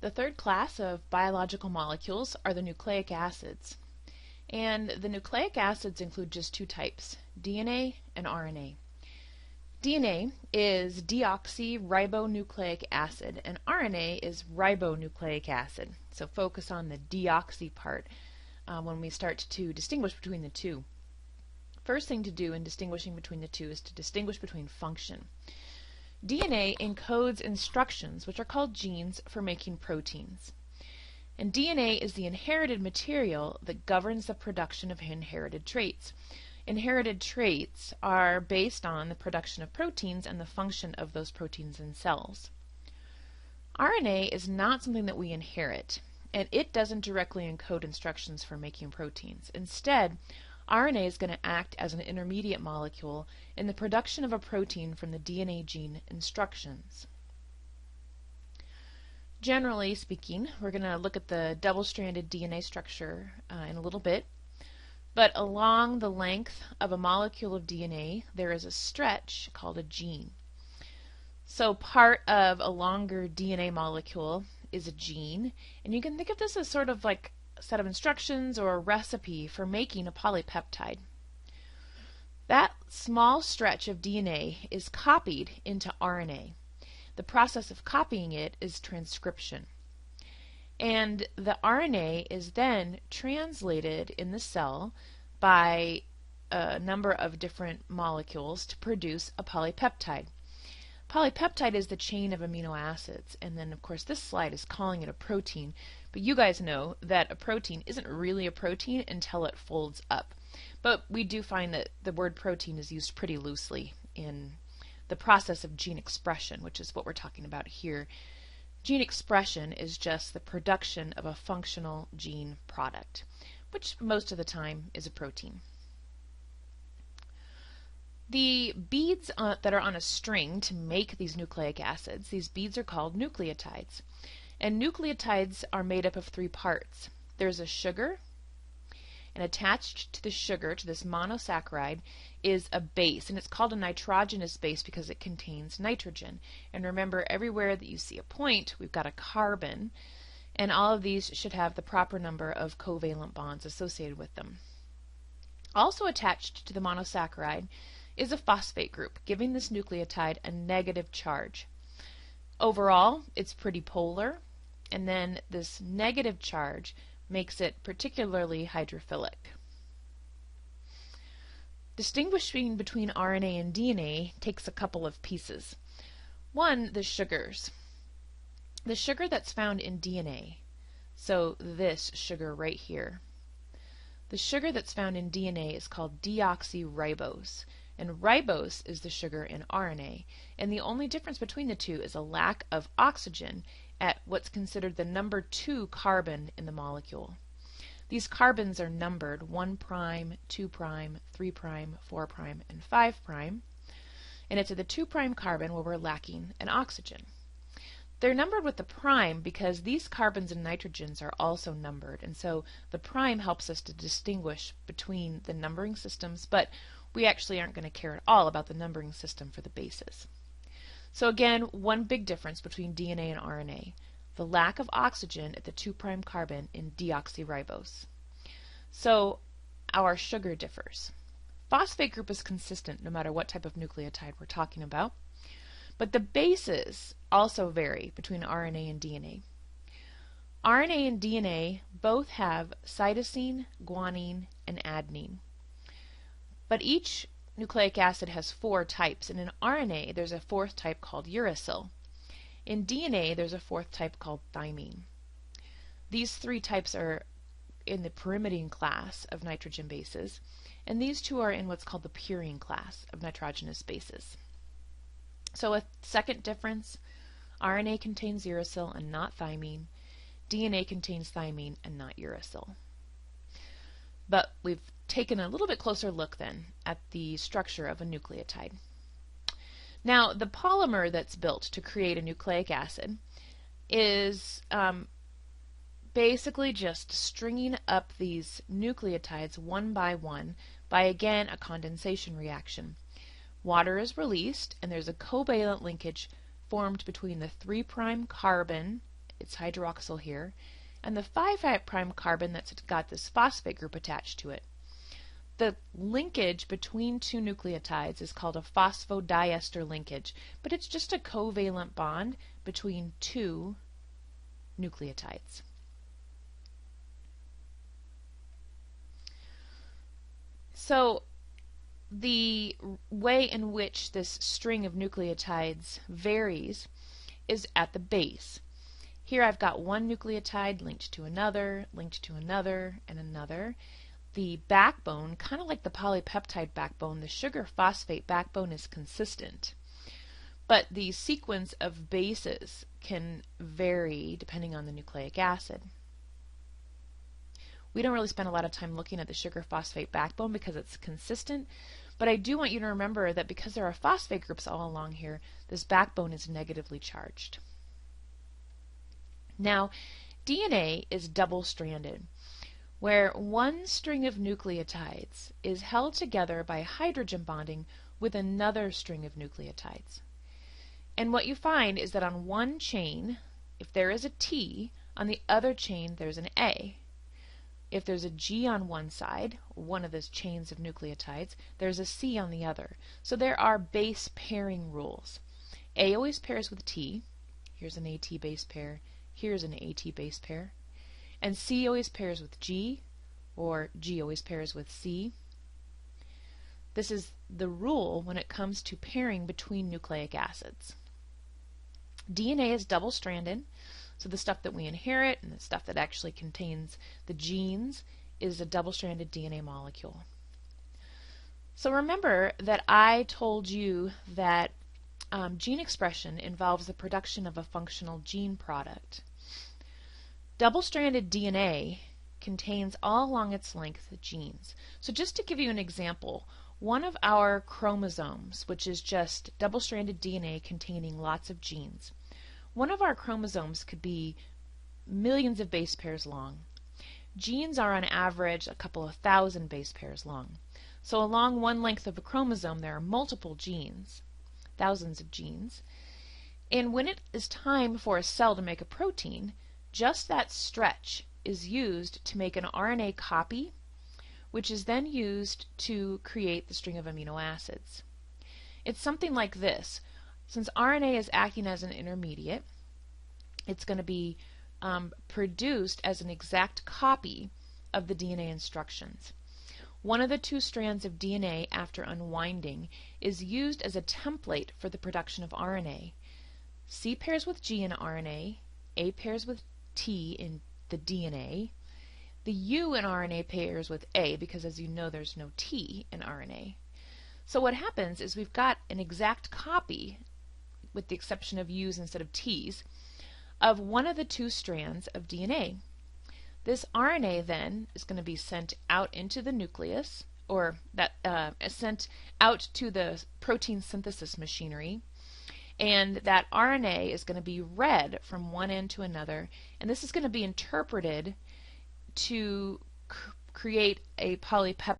The third class of biological molecules are the nucleic acids. And the nucleic acids include just two types, DNA and RNA. DNA is deoxyribonucleic acid, and RNA is ribonucleic acid. So focus on the deoxy part when we start to distinguish between the two. First thing to do in distinguishing between the two is to distinguish between function. DNA encodes instructions, which are called genes, for making proteins. And DNA is the inherited material that governs the production of inherited traits. Inherited traits are based on the production of proteins and the function of those proteins in cells. RNA is not something that we inherit, and it doesn't directly encode instructions for making proteins. Instead, RNA is going to act as an intermediate molecule in the production of a protein from the DNA gene instructions. Generally speaking, we're going to look at the double-stranded DNA structure in a little bit, but along the length of a molecule of DNA, there is a stretch called a gene. So part of a longer DNA molecule is a gene, and you can think of this as sort of like set of instructions or a recipe for making a polypeptide. That small stretch of DNA is copied into RNA. The process of copying it is transcription. And the RNA is then translated in the cell by a number of different molecules to produce a polypeptide. Polypeptide is the chain of amino acids, and then of course this slide is calling it a protein, but you guys know that a protein isn't really a protein until it folds up. But we do find that the word protein is used pretty loosely in the process of gene expression, which is what we're talking about here. Gene expression is just the production of a functional gene product, which most of the time is a protein. The beads that are on a string to make these nucleic acids, these beads are called nucleotides. And nucleotides are made up of three parts. There's a sugar, and attached to the sugar, to this monosaccharide, is a base, and it's called a nitrogenous base because it contains nitrogen. And remember, everywhere that you see a point, we've got a carbon, and all of these should have the proper number of covalent bonds associated with them. Also attached to the monosaccharide is a phosphate group, giving this nucleotide a negative charge. Overall, it's pretty polar, and then this negative charge makes it particularly hydrophilic. Distinguishing between RNA and DNA takes a couple of pieces. One, the sugars. The sugar that's found in DNA, so this sugar right here, the sugar that's found in DNA is called deoxyribose, and ribose is the sugar in RNA, and the only difference between the two is a lack of oxygen at what's considered the number 2 carbon in the molecule. These carbons are numbered 1', 2', 3', 4', and 5', and it's at the 2' carbon where we're lacking an oxygen. They're numbered with the prime because these carbons and nitrogens are also numbered, and so the prime helps us to distinguish between the numbering systems, but we actually aren't going to care at all about the numbering system for the bases. So again, one big difference between DNA and RNA, the lack of oxygen at the 2' carbon in deoxyribose. So our sugar differs. Phosphate group is consistent no matter what type of nucleotide we're talking about, but the bases also vary between RNA and DNA. RNA and DNA both have cytosine, guanine, and adenine. But each nucleic acid has 4 types, and in RNA there's a 4th type called uracil. In DNA there's a 4th type called thymine. These 3 types are in the pyrimidine class of nitrogen bases, and these 2 are in what's called the purine class of nitrogenous bases. So a second difference, RNA contains uracil and not thymine. DNA contains thymine and not uracil. But we've taken a little bit closer look then at the structure of a nucleotide. Now, the polymer that's built to create a nucleic acid is basically just stringing up these nucleotides one by again a condensation reaction. Water is released, and there's a covalent linkage formed between the 3' carbon its hydroxyl here, and the 5' carbon that's got this phosphate group attached to it. The linkage between two nucleotides is called a phosphodiester linkage, but it's just a covalent bond between two nucleotides. So the way in which this string of nucleotides varies is at the base. Here I've got one nucleotide linked to another, and another. The backbone, kind of like the polypeptide backbone, the sugar phosphate backbone is consistent. But the sequence of bases can vary depending on the nucleic acid. We don't really spend a lot of time looking at the sugar phosphate backbone because it's consistent, but I do want you to remember that because there are phosphate groups all along here, this backbone is negatively charged. Now, DNA is double-stranded, where one string of nucleotides is held together by hydrogen bonding with another string of nucleotides. And what you find is that on one chain, if there is a T, on the other chain there's an A. If there's a G on one side, one of those chains of nucleotides, there's a C on the other. So there are base pairing rules. A always pairs with T. Here's an AT base pair. Here's an AT base pair. And C always pairs with G, or G always pairs with C. This is the rule when it comes to pairing between nucleic acids. DNA is double-stranded, so the stuff that we inherit and the stuff that actually contains the genes is a double-stranded DNA molecule. So remember that I told you that gene expression involves the production of a functional gene product. Double-stranded DNA contains all along its length genes. So just to give you an example, one of our chromosomes, which is just double-stranded DNA containing lots of genes, one of our chromosomes could be millions of base pairs long. Genes are on average a couple of thousand base pairs long. So along one length of a chromosome there are multiple genes, thousands of genes. And when it is time for a cell to make a protein, just that stretch is used to make an RNA copy, which is then used to create the string of amino acids. It's something like this. Since RNA is acting as an intermediate, it's going to be produced as an exact copy of the DNA instructions. One of the two strands of DNA after unwinding is used as a template for the production of RNA. C pairs with G in RNA, A pairs with T in the DNA. The U in RNA pairs with A because, as you know, there's no T in RNA. So what happens is we've got an exact copy, with the exception of U's instead of T's, of one of the two strands of DNA. This RNA then is going to be sent out into the nucleus, or that sent out to the protein synthesis machinery, and that RNA is going to be read from one end to another, and this is going to be interpreted to create a polypeptide